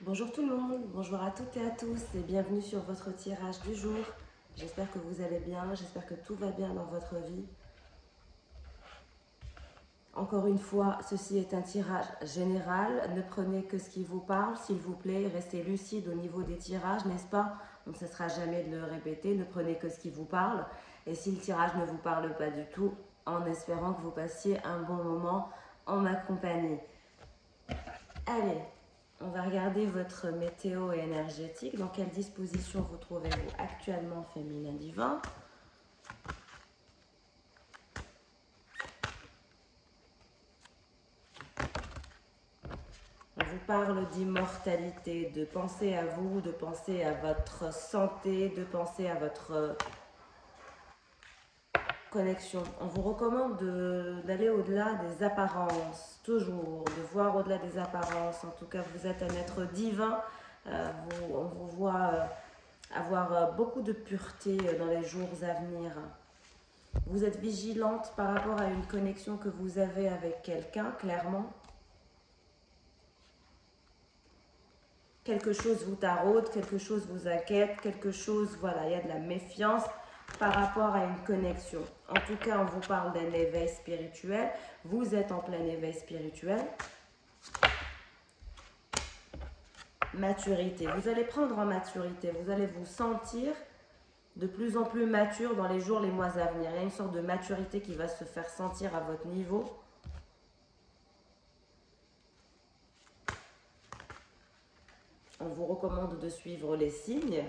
Bonjour tout le monde, bonjour à toutes et à tous et bienvenue sur votre tirage du jour. J'espère que vous allez bien, j'espère que tout va bien dans votre vie. Encore une fois, ceci est un tirage général. Ne prenez que ce qui vous parle, s'il vous plaît. Restez lucide au niveau des tirages, n'est-ce pas? On ne cessera jamais de le répéter. Ne prenez que ce qui vous parle. Et si le tirage ne vous parle pas du tout, en espérant que vous passiez un bon moment en ma compagnie. Allez, on va regarder votre météo énergétique. Dans quelle disposition vous trouvez-vous actuellement, féminin divin? On vous parle d'immortalité, de penser à vous, de penser à votre santé, de penser à votre connexion. On vous recommande d'aller au-delà des apparences, toujours, de voir au-delà des apparences. En tout cas, vous êtes un être divin. On vous voit avoir beaucoup de pureté dans les jours à venir. Vous êtes vigilante par rapport à une connexion que vous avez avec quelqu'un, clairement. Quelque chose vous taraude, quelque chose vous inquiète, quelque chose, voilà, il y a de la méfiance par rapport à une connexion. En tout cas, on vous parle d'un éveil spirituel. Vous êtes en plein éveil spirituel. Maturité. Vous allez prendre en maturité. Vous allez vous sentir de plus en plus mature dans les jours, les mois à venir. Il y a une sorte de maturité qui va se faire sentir à votre niveau. On vous recommande de suivre les signes.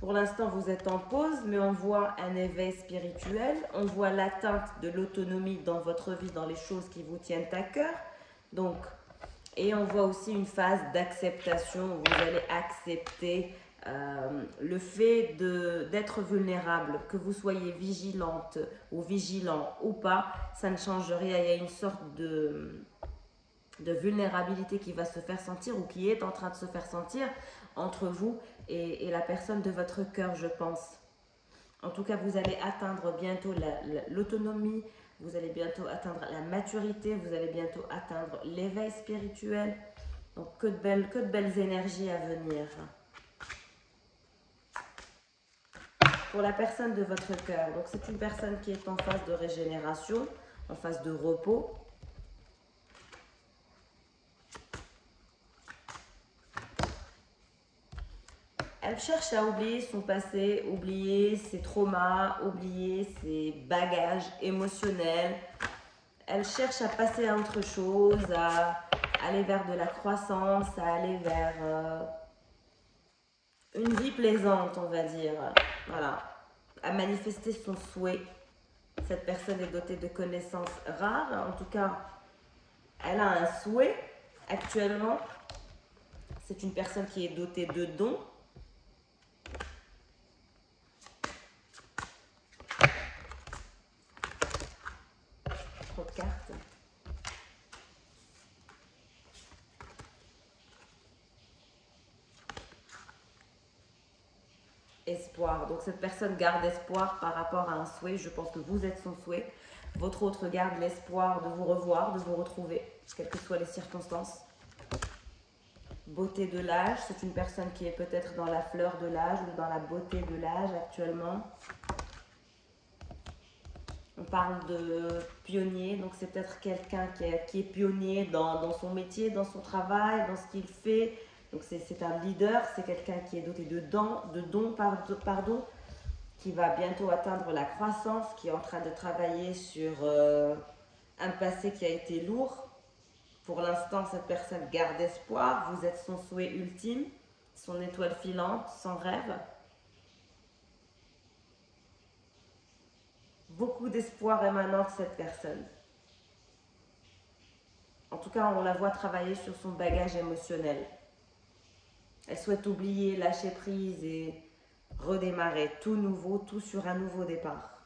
Pour l'instant, vous êtes en pause, mais on voit un éveil spirituel, on voit l'atteinte de l'autonomie dans votre vie, dans les choses qui vous tiennent à cœur. Donc, et on voit aussi une phase d'acceptation où vous allez accepter le fait d'être vulnérable, que vous soyez vigilante ou vigilant ou pas, ça ne change rien. Il y a une sorte de vulnérabilité qui va se faire sentir ou qui est en train de se faire sentir entre vous et la personne de votre cœur, je pense. En tout cas, vous allez atteindre bientôt l'autonomie, vous allez bientôt atteindre la maturité, vous allez bientôt atteindre l'éveil spirituel. Donc, que de belles énergies à venir. Pour la personne de votre cœur, donc c'est une personne qui est en phase de régénération, en phase de repos. Elle cherche à oublier son passé, oublier ses traumas, oublier ses bagages émotionnels. Elle cherche à passer à autre chose, à aller vers de la croissance, à aller vers une vie plaisante, on va dire. Voilà, à manifester son souhait. Cette personne est dotée de connaissances rares. En tout cas, elle a un souhait actuellement. C'est une personne qui est dotée de dons. Trop de cartes. Espoir. Donc cette personne garde espoir par rapport à un souhait. Je pense que vous êtes son souhait. Votre autre garde l'espoir de vous revoir, de vous retrouver, quelles que soient les circonstances. Beauté de l'âge. C'est une personne qui est peut-être dans la fleur de l'âge ou dans la beauté de l'âge actuellement. On parle de pionnier, donc c'est peut-être quelqu'un qui est pionnier dans son métier, dans son travail, dans ce qu'il fait. Donc c'est un leader, c'est quelqu'un qui est doté de dons, qui va bientôt atteindre la croissance, qui est en train de travailler sur un passé qui a été lourd. Pour l'instant, cette personne garde espoir, vous êtes son souhait ultime, son étoile filante, son rêve. Beaucoup d'espoir émanant de cette personne. En tout cas, on la voit travailler sur son bagage émotionnel. Elle souhaite oublier, lâcher prise et redémarrer tout nouveau, tout sur un nouveau départ.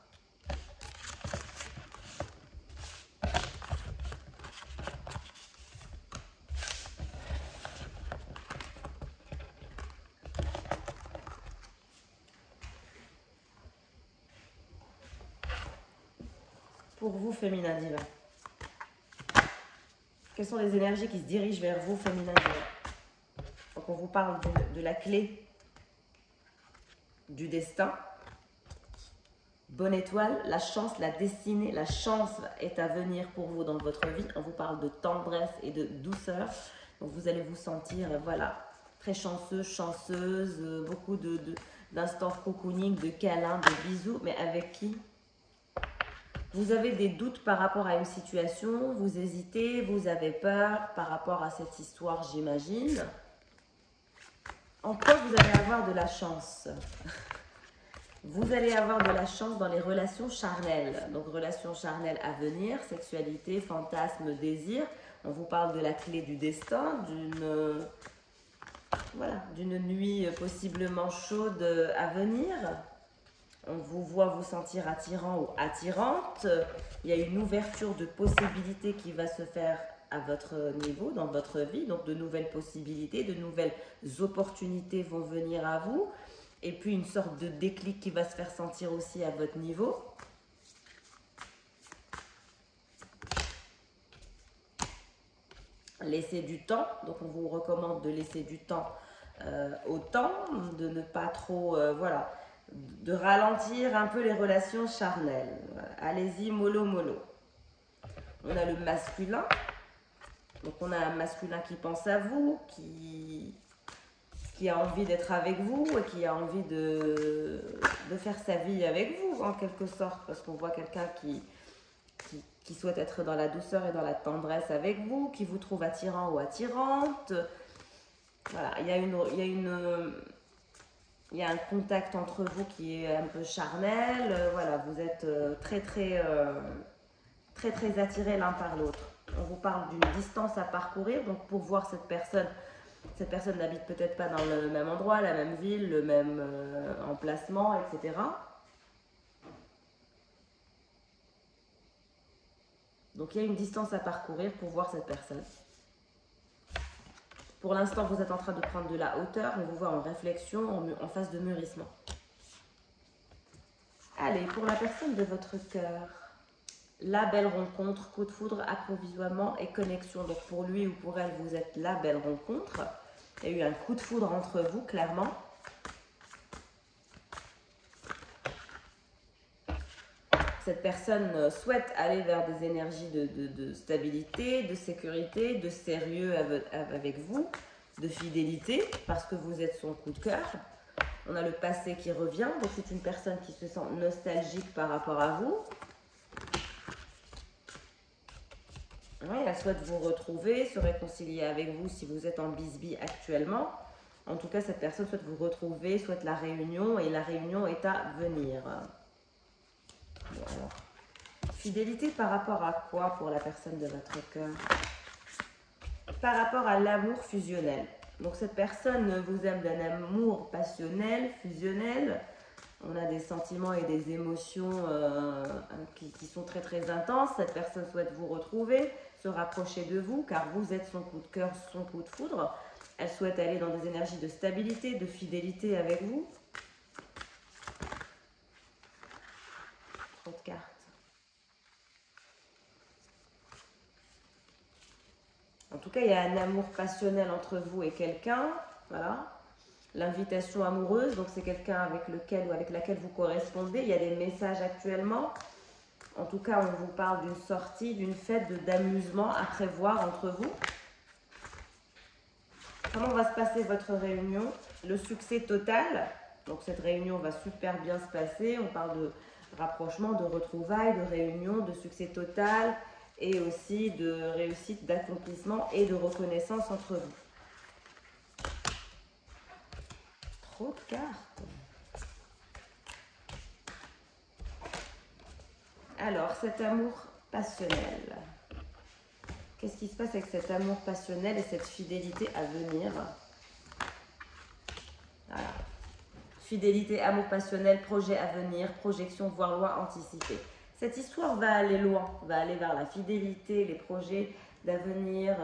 pour vous, féminin divin? Quelles sont les énergies qui se dirigent vers vous, féminin divin? Donc on vous parle de la clé du destin. Bonne étoile, la chance, la destinée, la chance est à venir pour vous dans votre vie. On vous parle de tendresse et de douceur. Donc vous allez vous sentir, voilà, très chanceuse, chanceuse, beaucoup d'instants cocooning, de câlins, de bisous. Mais avec qui? Vous avez des doutes par rapport à une situation, vous hésitez, vous avez peur par rapport à cette histoire, j'imagine. En quoi vous allez avoir de la chance? Vous allez avoir de la chance dans les relations charnelles. Donc, relations charnelles à venir, sexualité, fantasme, désir. On vous parle de la clé du destin, d'une nuit possiblement chaude à venir. On vous voit vous sentir attirant ou attirante. Il y a une ouverture de possibilités qui va se faire à votre niveau, dans votre vie. Donc, de nouvelles possibilités, de nouvelles opportunités vont venir à vous. Et puis une sorte de déclic qui va se faire sentir aussi à votre niveau. Laissez du temps, donc on vous recommande de laisser du temps au temps, de ne pas trop, voilà, de ralentir un peu les relations charnelles. Voilà. Allez-y, mollo mollo. On a le masculin, donc on a un masculin qui pense à vous, qui a envie d'être avec vous et qui a envie de faire sa vie avec vous, en quelque sorte, parce qu'on voit quelqu'un qui souhaite être dans la douceur et dans la tendresse avec vous, qui vous trouve attirant ou attirante. Voilà, il y a un contact entre vous qui est un peu charnel. Voilà, vous êtes très attirés l'un par l'autre. On vous parle d'une distance à parcourir, donc pour voir cette personne n'habite peut-être pas dans le même endroit, la même ville, le même emplacement, etc. Donc il y a une distance à parcourir pour voir cette personne. Pour l'instant, vous êtes en train de prendre de la hauteur, on vous voit en réflexion, en phase de mûrissement. Allez, pour la personne de votre cœur, la belle rencontre, coup de foudre, approvisionnement et connexion. Donc pour lui ou pour elle, vous êtes la belle rencontre. Il y a eu un coup de foudre entre vous, clairement. Cette personne souhaite aller vers des énergies de stabilité, de sécurité, de sérieux avec vous, de fidélité, parce que vous êtes son coup de cœur. On a le passé qui revient, donc c'est une personne qui se sent nostalgique par rapport à vous. Oui, elle souhaite vous retrouver, se réconcilier avec vous si vous êtes en bisbille actuellement. En tout cas, cette personne souhaite vous retrouver, souhaite la réunion et la réunion est à venir. Bon, alors, fidélité par rapport à quoi pour la personne de votre cœur? Par rapport à l'amour fusionnel. Donc cette personne vous aime d'un amour passionnel, fusionnel. On a des sentiments et des émotions qui sont très intenses. Cette personne souhaite vous retrouver, se rapprocher de vous, car vous êtes son coup de cœur, son coup de foudre. Elle souhaite aller dans des énergies de stabilité, de fidélité avec vous. Trop de cartes. En tout cas, il y a un amour passionnel entre vous et quelqu'un. Voilà. L'invitation amoureuse, donc c'est quelqu'un avec lequel ou avec laquelle vous correspondez. Il y a des messages actuellement. En tout cas, on vous parle d'une sortie, d'une fête, d'amusement à prévoir entre vous. Comment va se passer votre réunion? Le succès total. Donc cette réunion va super bien se passer. On parle de rapprochement, de retrouvailles, de réunion, de succès total et aussi de réussite, d'accomplissement et de reconnaissance entre vous. Trop de cartes. Alors, cet amour passionnel. Qu'est-ce qui se passe avec cet amour passionnel et cette fidélité à venir? Voilà. Fidélité, amour passionnel, projet à venir, projection, voir loin, anticiper. Cette histoire va aller loin, va aller vers la fidélité, les projets d'avenir,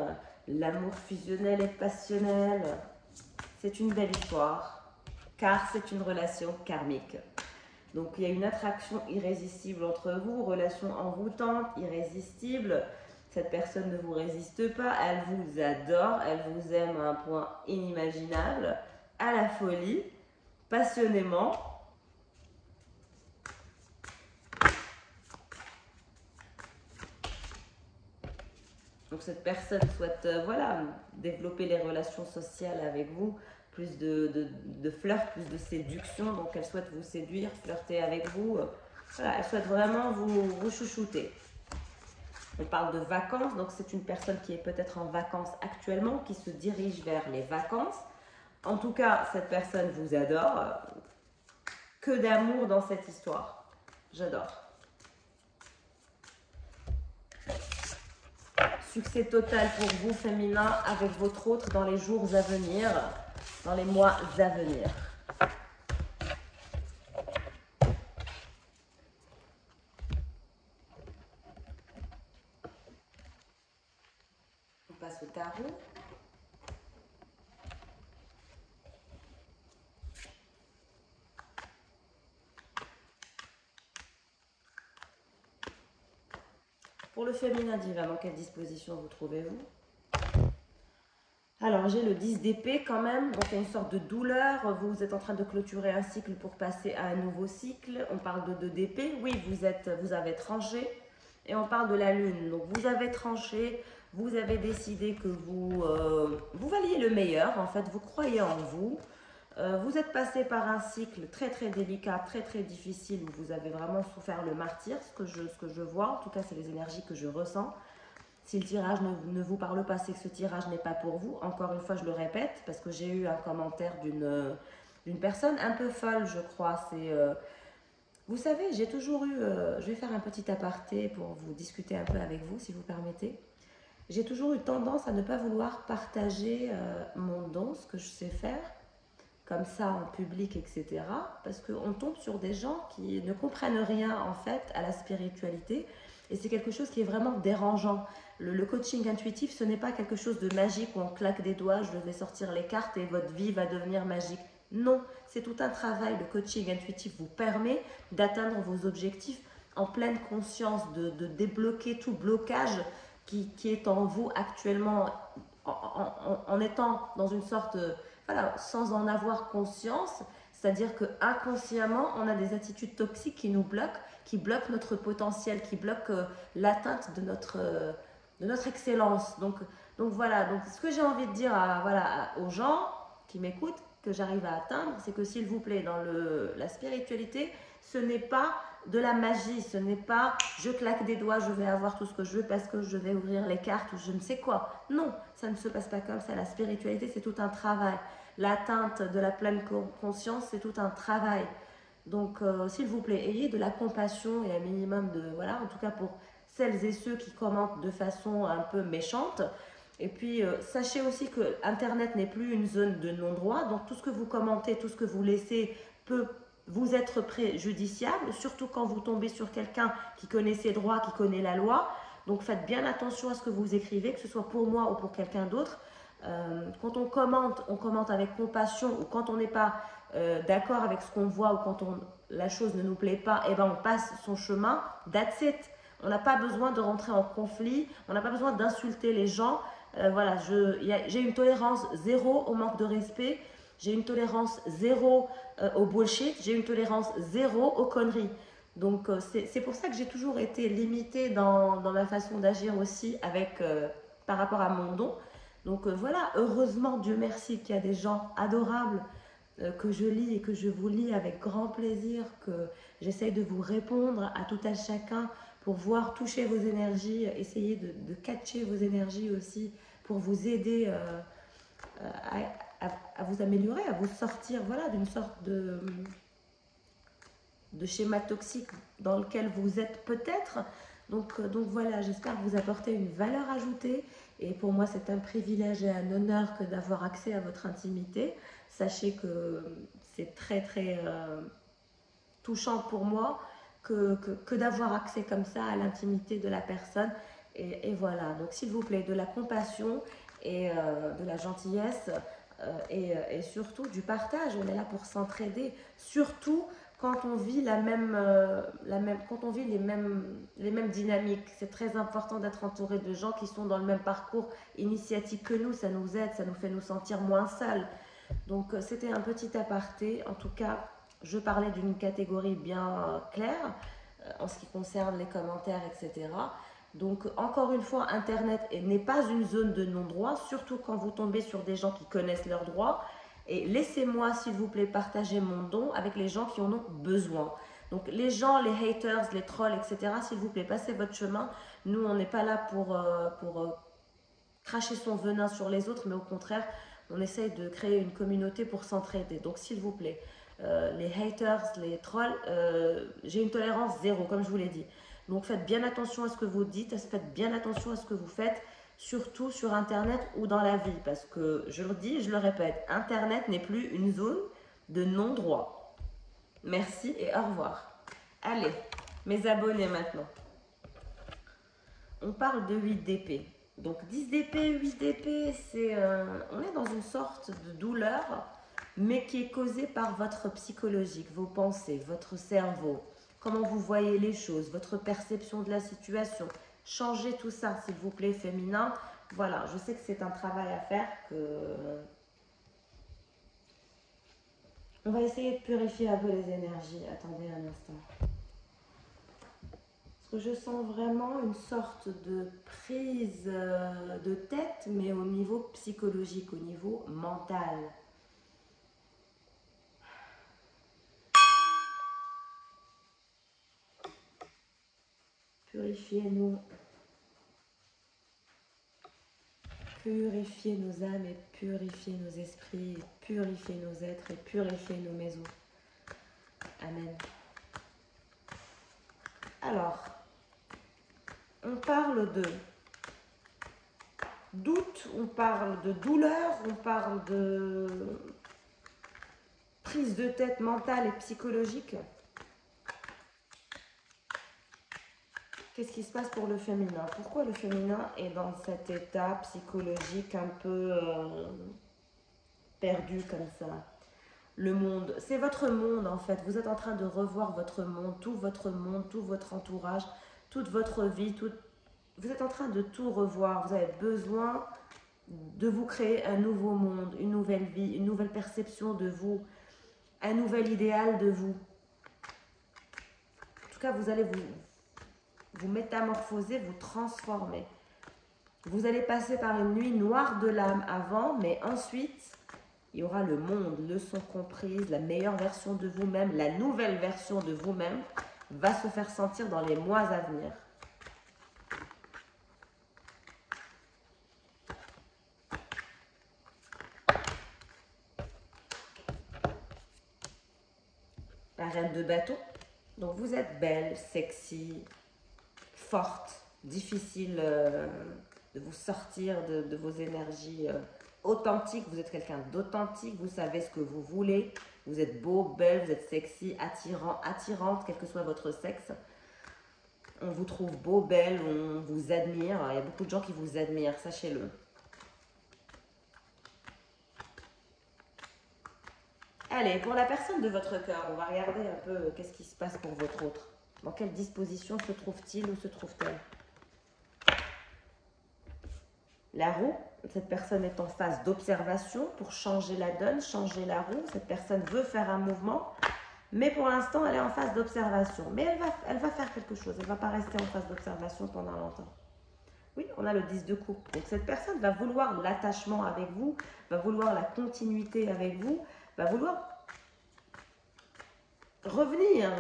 l'amour fusionnel et passionnel. C'est une belle histoire, car c'est une relation karmique. Donc il y a une attraction irrésistible entre vous, relation envoûtante, irrésistible. Cette personne ne vous résiste pas, elle vous adore, elle vous aime à un point inimaginable, à la folie, passionnément. Donc cette personne souhaite voilà, développer les relations sociales avec vous, plus de flirt, plus de séduction. Donc elle souhaite vous séduire, flirter avec vous. Voilà, elle souhaite vraiment vous chouchouter. On parle de vacances, donc c'est une personne qui est peut-être en vacances actuellement, qui se dirige vers les vacances. En tout cas, cette personne vous adore. Que d'amour dans cette histoire. J'adore. Succès total pour vous, féminin, avec votre autre dans les jours à venir, dans les mois à venir. On passe au tarot. Pour le féminin divin, dans quelle disposition vous trouvez-vous? Alors, j'ai le 10 d'épée quand même, donc il y a une sorte de douleur. Vous êtes en train de clôturer un cycle pour passer à un nouveau cycle. On parle de 2 d'épée. Oui, vous avez tranché. Et on parle de la lune. Donc, vous avez tranché, vous avez décidé que vous valiez le meilleur. En fait, vous croyez en vous. Vous êtes passé par un cycle très très délicat, très très difficile, où vous avez vraiment souffert le martyre, ce que je vois, en tout cas c'est les énergies que je ressens. Si le tirage ne vous parle pas, c'est que ce tirage n'est pas pour vous. Encore une fois, je le répète, parce que j'ai eu un commentaire d'une personne un peu folle, je crois. Vous savez, j'ai toujours eu, je vais faire un petit aparté pour vous discuter un peu avec vous, si vous permettez. J'ai toujours eu tendance à ne pas vouloir partager mon don, ce que je sais faire, comme ça en public, etc. Parce qu'on tombe sur des gens qui ne comprennent rien en fait à la spiritualité et c'est quelque chose qui est vraiment dérangeant. Le coaching intuitif, ce n'est pas quelque chose de magique où on claque des doigts, je vais sortir les cartes et votre vie va devenir magique. Non, c'est tout un travail. Le coaching intuitif vous permet d'atteindre vos objectifs en pleine conscience, de débloquer tout blocage qui est en vous actuellement en étant dans une sorte voilà, sans en avoir conscience, c'est-à-dire que inconsciemment, on a des attitudes toxiques qui nous bloquent, qui bloquent notre potentiel, qui bloquent l'atteinte de notre excellence. Donc voilà, donc ce que j'ai envie de dire aux gens qui m'écoutent, que j'arrive à atteindre, c'est que s'il vous plaît, dans la spiritualité, ce n'est pas de la magie, ce n'est pas je claque des doigts, je vais avoir tout ce que je veux parce que je vais ouvrir les cartes ou je ne sais quoi. Non, ça ne se passe pas comme ça. La spiritualité, c'est tout un travail. L'atteinte de la pleine conscience, c'est tout un travail. Donc, s'il vous plaît, ayez de la compassion et un minimum de... Voilà, en tout cas pour celles et ceux qui commentent de façon un peu méchante. Et puis, sachez aussi que Internet n'est plus une zone de non-droit. Donc, tout ce que vous commentez, tout ce que vous laissez peut vous être préjudiciable, surtout quand vous tombez sur quelqu'un qui connaît ses droits, qui connaît la loi. Donc, faites bien attention à ce que vous écrivez, que ce soit pour moi ou pour quelqu'un d'autre. Quand on commente avec compassion ou quand on n'est pas d'accord avec ce qu'on voit ou quand la chose ne nous plaît pas, eh ben on passe son chemin, that's it. On n'a pas besoin de rentrer en conflit, on n'a pas besoin d'insulter les gens. Voilà, j'ai une tolérance zéro au manque de respect, j'ai une tolérance zéro au bullshit, j'ai une tolérance zéro aux conneries. Donc c'est pour ça que j'ai toujours été limitée dans ma façon d'agir aussi par rapport à mon don. Donc voilà, heureusement, Dieu merci qu'il y a des gens adorables que je lis et que je vous lis avec grand plaisir, que j'essaye de vous répondre à tout à chacun pour voir toucher vos énergies, essayer de catcher vos énergies aussi pour vous aider à vous améliorer, à vous sortir voilà, d'une sorte de schéma toxique dans lequel vous êtes peut-être. Donc voilà, j'espère vous apporter une valeur ajoutée. Et pour moi, c'est un privilège et un honneur que d'avoir accès à votre intimité. Sachez que c'est très très touchant pour moi que d'avoir accès comme ça à l'intimité de la personne. Et voilà, donc s'il vous plaît, de la compassion et de la gentillesse et surtout du partage. On est là pour s'entraider, surtout quand on vit quand on vit les mêmes dynamiques. C'est très important d'être entouré de gens qui sont dans le même parcours initiatique que nous. Ça nous aide, ça nous fait nous sentir moins sales. Donc c'était un petit aparté. En tout cas, je parlais d'une catégorie bien claire en ce qui concerne les commentaires, etc. Donc encore une fois, Internet n'est pas une zone de non-droit, surtout quand vous tombez sur des gens qui connaissent leurs droits. Et laissez-moi, s'il vous plaît, partager mon don avec les gens qui en ont besoin. Donc les gens, les haters, les trolls, etc., s'il vous plaît, passez votre chemin. Nous, on n'est pas là pour cracher son venin sur les autres, mais au contraire, on essaye de créer une communauté pour s'entraider. Donc s'il vous plaît, les haters, les trolls, j'ai une tolérance zéro, comme je vous l'ai dit. Donc faites bien attention à ce que vous dites, faites bien attention à ce que vous faites, surtout sur Internet ou dans la vie. Parce que, je le dis, je le répète, Internet n'est plus une zone de non-droit. Merci et au revoir. Allez, mes abonnés maintenant. On parle de 8 d'épée. Donc 10 d'épée, 8 d'épée, on est dans une sorte de douleur, mais qui est causée par votre psychologique, vos pensées, votre cerveau, comment vous voyez les choses, votre perception de la situation. Changez tout ça, s'il vous plaît, féminin. Voilà, je sais que c'est un travail à faire. On va essayer de purifier un peu les énergies. Attendez un instant. Parce que je sens vraiment une sorte de prise de tête, mais au niveau psychologique, au niveau mental. Purifiez-nous. Purifiez nos âmes et purifiez nos esprits, purifiez nos êtres et purifiez nos maisons. Amen. Alors, on parle de doute, on parle de douleur, on parle de prise de tête mentale et psychologique. Qu'est-ce qui se passe pour le féminin? Pourquoi le féminin est dans cet état psychologique un peu perdu comme ça? Le monde, c'est votre monde en fait. Vous êtes en train de revoir votre monde, tout votre entourage, toute votre vie. Vous êtes en train de tout revoir. Vous avez besoin de vous créer un nouveau monde, une nouvelle vie, une nouvelle perception de vous, un nouvel idéal de vous. En tout cas, vous allez vous métamorphoser, vous transformer. Vous allez passer par une nuit noire de l'âme avant, mais ensuite, il y aura le monde, leçon comprise, la meilleure version de vous-même, la nouvelle version de vous-même va se faire sentir dans les mois à venir. La reine de bâton. Donc vous êtes belle, sexy, forte, difficile de vous sortir de vos énergies authentiques. Vous êtes quelqu'un d'authentique, vous savez ce que vous voulez. Vous êtes beau, belle, vous êtes sexy, attirant, attirante, quel que soit votre sexe. On vous trouve beau, belle, on vous admire. Il y a beaucoup de gens qui vous admirent, sachez-le. Allez, pour la personne de votre cœur, on va regarder un peu qu'est-ce qui se passe pour votre autre. Dans quelle disposition se trouve-t-il ou se trouve-t-elle? La roue, cette personne est en phase d'observation pour changer la donne, changer la roue. Cette personne veut faire un mouvement, mais pour l'instant, elle est en phase d'observation. Mais elle va faire quelque chose, elle ne va pas rester en phase d'observation pendant longtemps. Oui, on a le 10 de coupe. Donc cette personne va vouloir l'attachement avec vous, va vouloir la continuité avec vous, va vouloir revenir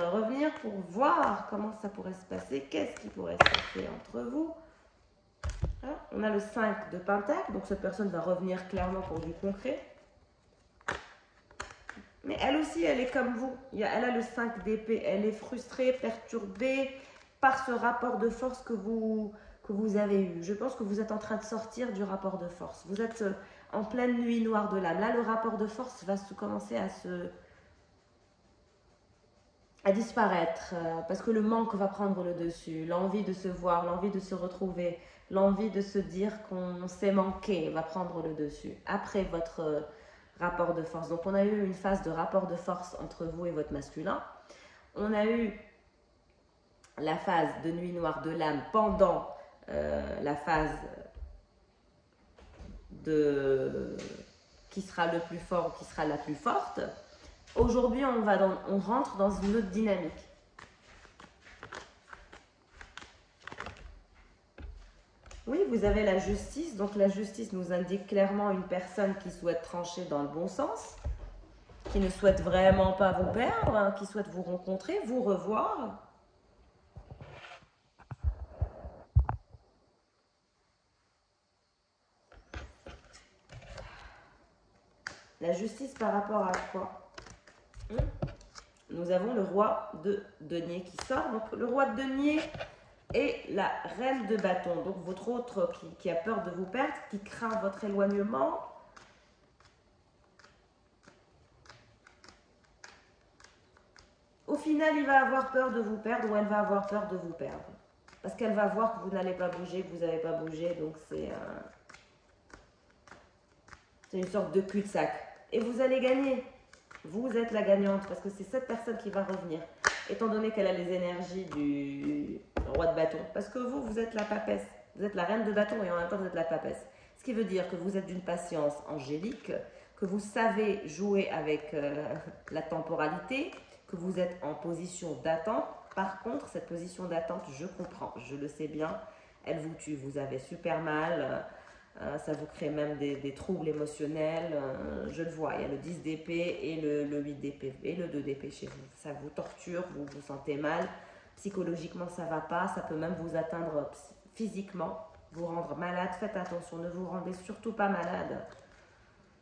pour voir comment ça pourrait se passer, qu'est-ce qui pourrait se passer entre vous. Voilà. On a le 5 de Pentacle, donc cette personne va revenir clairement pour du concret. Mais elle aussi, elle est comme vous. Elle a le 5 d'épée, elle est frustrée, perturbée par ce rapport de force que vous avez eu. Je pense que vous êtes en train de sortir du rapport de force. Vous êtes en pleine nuit noire de l'âme. Là, le rapport de force va commencer à disparaître parce que le manque va prendre le dessus. L'envie de se voir, l'envie de se retrouver, l'envie de se dire qu'on s'est manqué va prendre le dessus. Après rapport de force. Donc, on a eu une phase de rapport de force entre vous et votre masculin. On a eu la phase de nuit noire de l'âme pendant la phase de qui sera le plus fort ou qui sera la plus forte. Aujourd'hui, on rentre dans une autre dynamique. Oui, vous avez la justice. Donc la justice nous indique clairement une personne qui souhaite trancher dans le bon sens, qui ne souhaite vraiment pas vous perdre, hein, qui souhaite vous rencontrer, vous revoir. La justice par rapport à quoi? Nous avons le roi de denier qui sort. Donc le roi de denier et la reine de bâton. Donc votre autre qui a peur de vous perdre, qui craint votre éloignement. Au final, il va avoir peur de vous perdre ou elle va avoir peur de vous perdre. Parce qu'elle va voir que vous n'allez pas bouger, que vous n'avez pas bougé. Donc c'est une sorte de cul-de-sac. Et vous allez gagner. Vous êtes la gagnante parce que c'est cette personne qui va revenir. Étant donné qu'elle a les énergies du roi de bâton. Parce que vous êtes la papesse. Vous êtes la reine de bâton et en même temps vous êtes la papesse. Ce qui veut dire que vous êtes d'une patience angélique, que vous savez jouer avec la temporalité, que vous êtes en position d'attente. Par contre, cette position d'attente, je comprends, je le sais bien, elle vous tue. Vous avez super mal. Ça vous crée même des troubles émotionnels, je le vois, il y a le 10 d'épée et le 8 d'épée et le 2 d'épée chez vous. Ça vous torture, vous vous sentez mal, psychologiquement ça ne va pas, ça peut même vous atteindre physiquement, vous rendre malade. Faites attention, ne vous rendez surtout pas malade.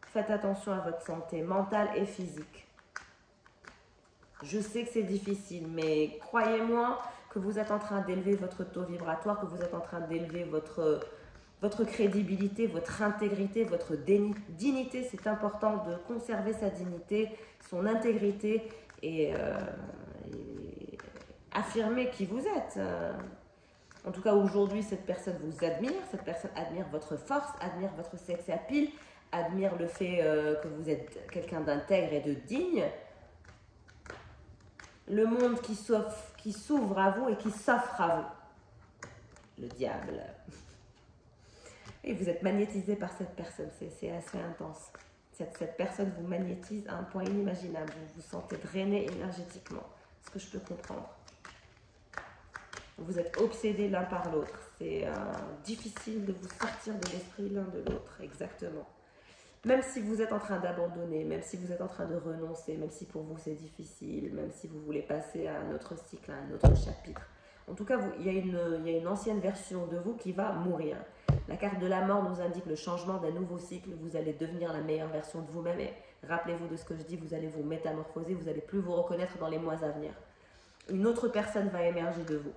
Faites attention à votre santé mentale et physique. Je sais que c'est difficile, mais croyez-moi que vous êtes en train d'élever votre taux vibratoire, que vous êtes en train d'élever votre crédibilité, votre intégrité, votre dignité. C'est important de conserver sa dignité, son intégrité et affirmer qui vous êtes. En tout cas, aujourd'hui, cette personne vous admire, cette personne admire votre force, admire votre sex appeal, admire le fait que vous êtes quelqu'un d'intègre et de digne. Le monde qui s'ouvre à vous et qui s'offre à vous. Le diable. Et vous êtes magnétisé par cette personne, c'est assez intense. Cette personne vous magnétise à un point inimaginable. Vous vous sentez drainé énergétiquement, ce que je peux comprendre. Vous êtes obsédés l'un par l'autre. C'est difficile de vous sortir de l'esprit l'un de l'autre, exactement. Même si vous êtes en train d'abandonner, même si vous êtes en train de renoncer, même si pour vous c'est difficile, même si vous voulez passer à un autre cycle, à un autre chapitre. En tout cas, il y a une ancienne version de vous qui va mourir. La carte de la mort nous indique le changement d'un nouveau cycle. Vous allez devenir la meilleure version de vous-même. Et rappelez-vous de ce que je dis, vous allez vous métamorphoser, vous n'allez plus vous reconnaître dans les mois à venir. Une autre personne va émerger de vous.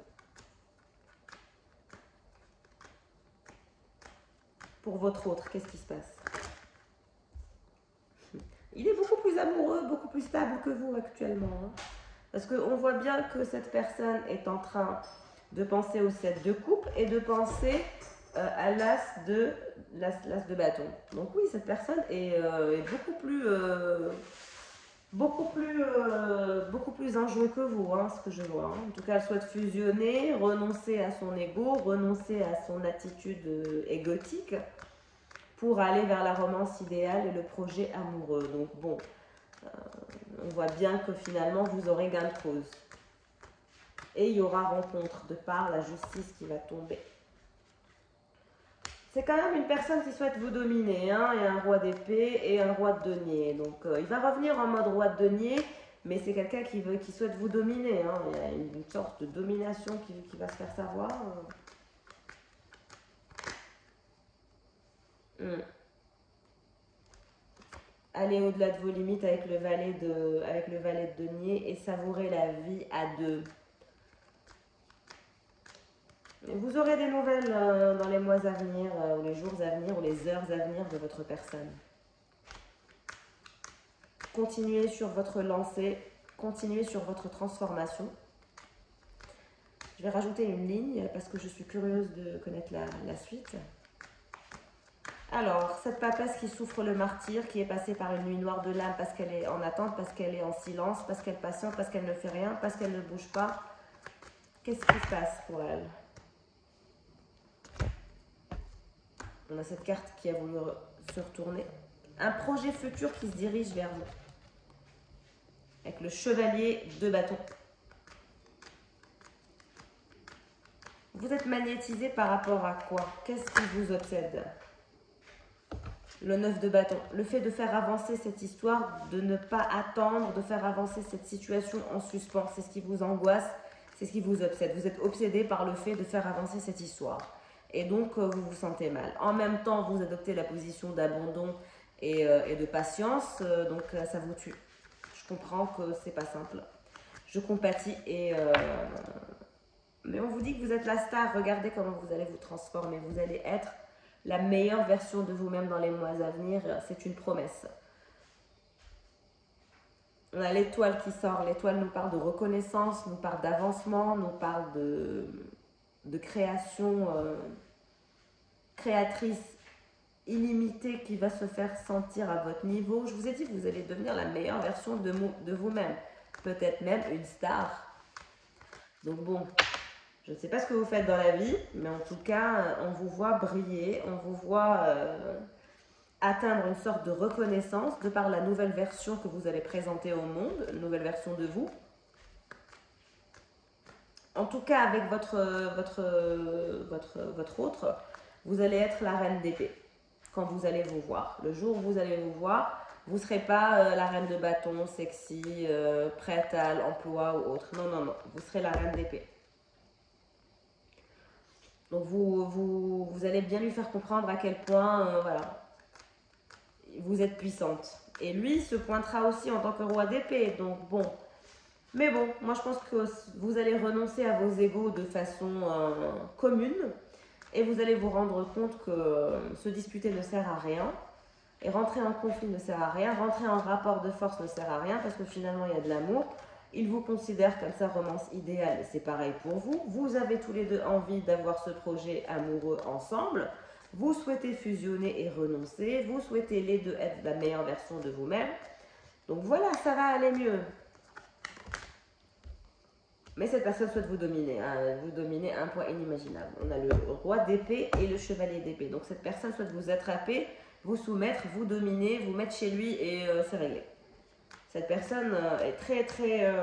Pour votre autre, qu'est-ce qui se passe? Il est beaucoup plus amoureux, beaucoup plus stable que vous actuellement. Hein. Parce qu'on voit bien que cette personne est en train de penser au 7 de coupe et de penser à l'as de bâton. Donc oui, cette personne est beaucoup plus enjouée que vous, hein, ce que je vois. Hein. En tout cas, elle souhaite fusionner, renoncer à son ego, renoncer à son attitude égotique pour aller vers la romance idéale et le projet amoureux. Donc bon, on voit bien que finalement, vous aurez gain de cause. Et il y aura rencontre de par la justice qui va tomber. C'est quand même une personne qui souhaite vous dominer. Hein. Il y a un roi d'épée et un roi de denier. Donc il va revenir en mode roi de denier, mais c'est quelqu'un qui souhaite vous dominer. Hein. Il y a une sorte de domination qui va se faire savoir. Allez au-delà de vos limites avec le valet de denier et savourer la vie à deux. Vous aurez des nouvelles dans les mois à venir, ou les jours à venir, ou les heures à venir de votre personne. Continuez sur votre lancée, continuez sur votre transformation. Je vais rajouter une ligne parce que je suis curieuse de connaître la suite. Alors, cette papesse qui souffre le martyr, qui est passée par une nuit noire de l'âme parce qu'elle est en attente, parce qu'elle est en silence, parce qu'elle patiente, parce qu'elle ne fait rien, parce qu'elle ne bouge pas. Qu'est-ce qui se passe pour elle? On a cette carte qui a voulu se retourner. Un projet futur qui se dirige vers vous. Avec le chevalier de bâton. Vous êtes magnétisé par rapport à quoi? Qu'est-ce qui vous obsède? Le 9 de bâton. Le fait de faire avancer cette histoire, de ne pas attendre, de faire avancer cette situation en suspens. C'est ce qui vous angoisse, c'est ce qui vous obsède. Vous êtes obsédé par le fait de faire avancer cette histoire. Et donc, vous vous sentez mal. En même temps, vous adoptez la position d'abandon et de patience. Donc, ça vous tue. Je comprends que c'est pas simple. Je compatis mais on vous dit que vous êtes la star. Regardez comment vous allez vous transformer. Vous allez être la meilleure version de vous-même dans les mois à venir. C'est une promesse. On a l'étoile qui sort. L'étoile nous parle de reconnaissance, nous parle d'avancement, nous parle de création créatrice illimitée qui va se faire sentir à votre niveau. Je vous ai dit que vous allez devenir la meilleure version de vous-même. Peut-être même une star. Donc bon, je ne sais pas ce que vous faites dans la vie, mais en tout cas, on vous voit briller, on vous voit atteindre une sorte de reconnaissance de par la nouvelle version que vous allez présenter au monde, une nouvelle version de vous. En tout cas, avec votre autre, vous allez être la reine d'épée quand vous allez vous voir. Le jour où vous allez vous voir, vous ne serez pas la reine de bâton, sexy, prête à l'emploi ou autre. Non, non, non. Vous serez la reine d'épée. Donc, vous allez bien lui faire comprendre à quel point, voilà, vous êtes puissante. Et lui se pointera aussi en tant que roi d'épée. Donc, bon. Mais bon, moi, je pense que vous allez renoncer à vos égos de façon commune. Et vous allez vous rendre compte que se disputer ne sert à rien. Et rentrer en conflit ne sert à rien. Rentrer en rapport de force ne sert à rien parce que finalement, il y a de l'amour. Il vous considère comme sa romance idéale. C'est pareil pour vous. Vous avez tous les deux envie d'avoir ce projet amoureux ensemble. Vous souhaitez fusionner et renoncer. Vous souhaitez les deux être la meilleure version de vous-même. Donc voilà, ça va aller mieux. Mais cette personne souhaite vous dominer, hein, vous dominer à un point inimaginable. On a le roi d'épée et le chevalier d'épée. Donc cette personne souhaite vous attraper, vous soumettre, vous dominer, vous mettre chez lui et c'est réglé. Cette personne est très très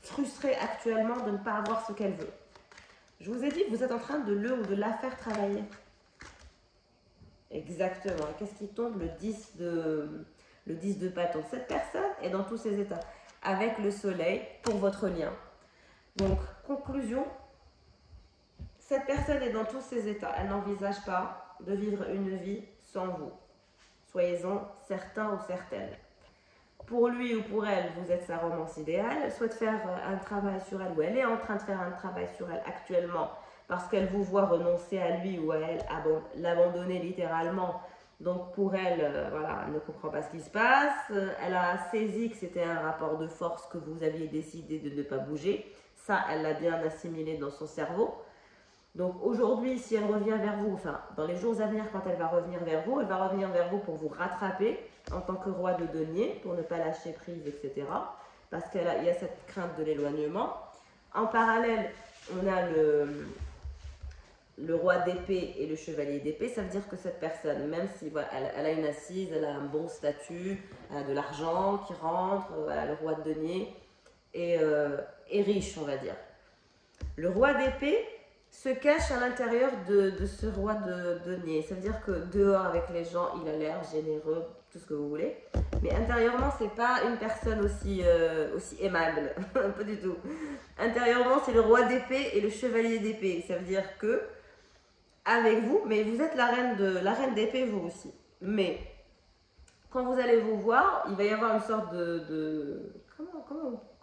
frustrée actuellement de ne pas avoir ce qu'elle veut. Je vous ai dit que vous êtes en train de le ou de la faire travailler. Exactement. Qu'est-ce qui tombe? Le 10 de bâton. Cette personne est dans tous ses états. Avec le soleil pour votre lien. Donc, conclusion, cette personne est dans tous ses états. Elle n'envisage pas de vivre une vie sans vous. Soyez-en certains ou certaines. Pour lui ou pour elle, vous êtes sa romance idéale. Elle souhaite faire un travail sur elle ou elle est en train de faire un travail sur elle actuellement parce qu'elle vous voit renoncer à lui ou à elle, l'abandonner littéralement. Donc pour elle, voilà, elle ne comprend pas ce qui se passe. Elle a saisi que c'était un rapport de force que vous aviez décidé de ne pas bouger. Ça, elle l'a bien assimilé dans son cerveau. Donc aujourd'hui, si elle revient vers vous, enfin, dans les jours à venir, quand elle va revenir vers vous, elle va revenir vers vous pour vous rattraper en tant que roi de denier, pour ne pas lâcher prise, etc. Parce qu'il y a cette crainte de l'éloignement. En parallèle, on a le roi d'épée et le chevalier d'épée. Ça veut dire que cette personne, même si voilà, elle a une assise, elle a un bon statut, elle a de l'argent qui rentre, voilà, le roi de denier est riche, on va dire. Le roi d'épée se cache à l'intérieur de ce roi de denier. Ça veut dire que dehors avec les gens, il a l'air généreux, tout ce que vous voulez. Mais intérieurement, c'est pas une personne aussi aimable, pas du tout. Intérieurement, c'est le roi d'épée et le chevalier d'épée. Ça veut dire que avec vous, mais vous êtes la reine d'épée vous aussi. Mais quand vous allez vous voir, il va y avoir une sorte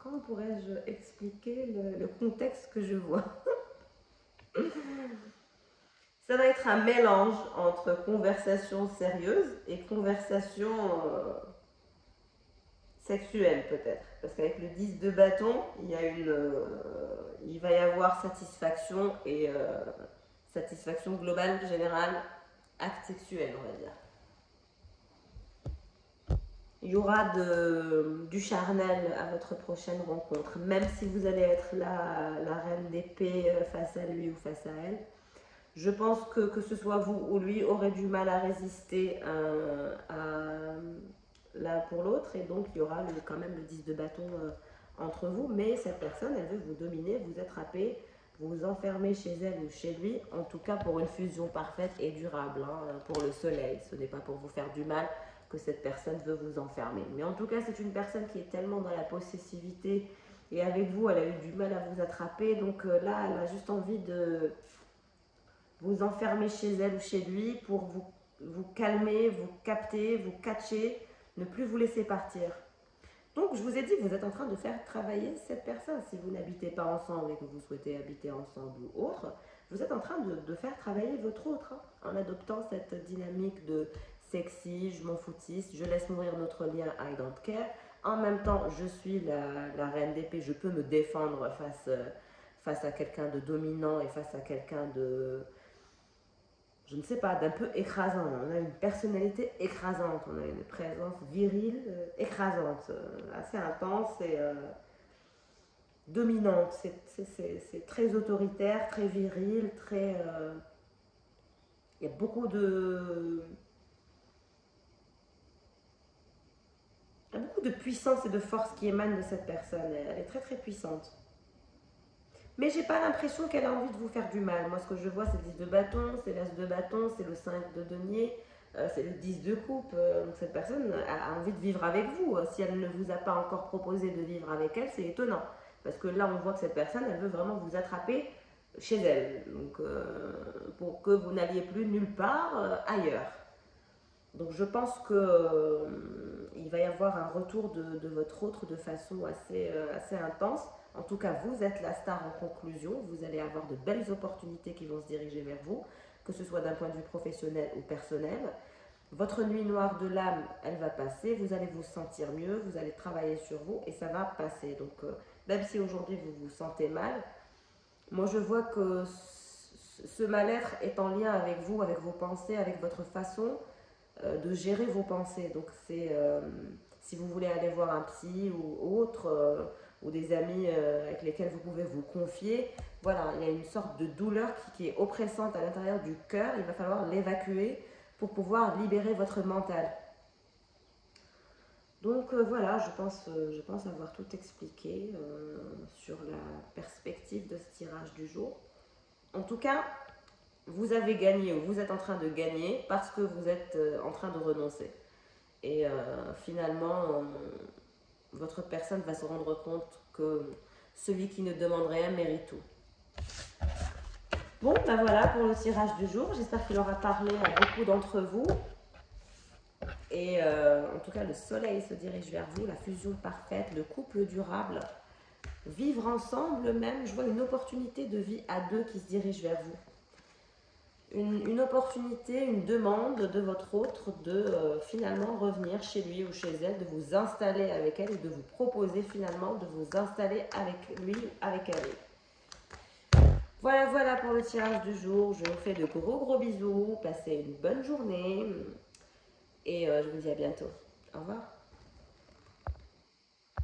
comment pourrais-je expliquer le contexte que je vois? Ça va être un mélange entre conversation sérieuse et conversation sexuelle peut-être. Parce qu'avec le 10 de bâton, il va y avoir satisfaction et satisfaction globale, générale, acte sexuel, on va dire. Il y aura du charnel à votre prochaine rencontre, même si vous allez être la reine d'épée face à lui ou face à elle. Je pense que ce soit vous ou lui aurait du mal à résister l'un pour l'autre, et donc il y aura quand même le 10 de bâton entre vous, mais cette personne, elle veut vous dominer, vous attraper, vous enfermer chez elle ou chez lui, en tout cas pour une fusion parfaite et durable, hein, pour le soleil. Ce n'est pas pour vous faire du mal que cette personne veut vous enfermer. Mais en tout cas, c'est une personne qui est tellement dans la possessivité, et avec vous, elle a eu du mal à vous attraper, donc là, elle a juste envie de vous enfermer chez elle ou chez lui pour vous calmer, vous capter, vous catcher, ne plus vous laisser partir. Donc, je vous ai dit, vous êtes en train de faire travailler cette personne. Si vous n'habitez pas ensemble et que vous souhaitez habiter ensemble ou autre, vous êtes en train de faire travailler votre autre, hein, en adoptant cette dynamique de sexy, je m'en foutisse, je laisse mourir notre lien, I don't care. En même temps, je suis la reine d'épée, je peux me défendre face à quelqu'un de dominant et face à quelqu'un de, je ne sais pas, d'un peu écrasant. On a une personnalité écrasante, on a une présence virile écrasante, assez intense et dominante. C'est très autoritaire, très viril, très... il y a beaucoup de puissance et de force qui émanent de cette personne. Elle est très très puissante. Mais j'ai pas l'impression qu'elle a envie de vous faire du mal. Moi, ce que je vois, c'est le 10 de bâton, c'est l'as de bâton, c'est le 5 de denier, c'est le 10 de coupe. Donc cette personne a envie de vivre avec vous. Si elle ne vous a pas encore proposé de vivre avec elle, c'est étonnant. Parce que là, on voit que cette personne, elle veut vraiment vous attraper chez elle. Donc, pour que vous n'alliez plus nulle part ailleurs. Donc je pense qu'il va y avoir un retour de votre autre de façon assez intense. En tout cas, vous êtes la star en conclusion. Vous allez avoir de belles opportunités qui vont se diriger vers vous, que ce soit d'un point de vue professionnel ou personnel. Votre nuit noire de l'âme, elle va passer. Vous allez vous sentir mieux, vous allez travailler sur vous et ça va passer. Donc, même si aujourd'hui vous vous sentez mal, moi je vois que ce mal-être est en lien avec vous, avec vos pensées, avec votre façon de gérer vos pensées. Donc c'est si vous voulez aller voir un psy ou autre, ou des amis avec lesquels vous pouvez vous confier, voilà, il y a une sorte de douleur qui est oppressante à l'intérieur du cœur. Il va falloir l'évacuer pour pouvoir libérer votre mental. Donc voilà, je pense avoir tout expliqué sur la perspective de ce tirage du jour. En tout cas, vous avez gagné ou vous êtes en train de gagner parce que vous êtes en train de renoncer. Et finalement, votre personne va se rendre compte que celui qui ne demande rien mérite tout. Bon, ben voilà pour le tirage du jour. J'espère qu'il aura parlé à beaucoup d'entre vous. Et en tout cas, le soleil se dirige vers vous, la fusion parfaite, le couple durable. Vivre ensemble même, je vois une opportunité de vie à deux qui se dirige vers vous. Une opportunité, une demande de votre autre de finalement revenir chez lui ou chez elle, de vous installer avec elle et de vous proposer finalement de vous installer avec lui ou avec elle. Voilà pour le tirage du jour. Je vous fais de gros bisous. Passez une bonne journée et je vous dis à bientôt. Au revoir.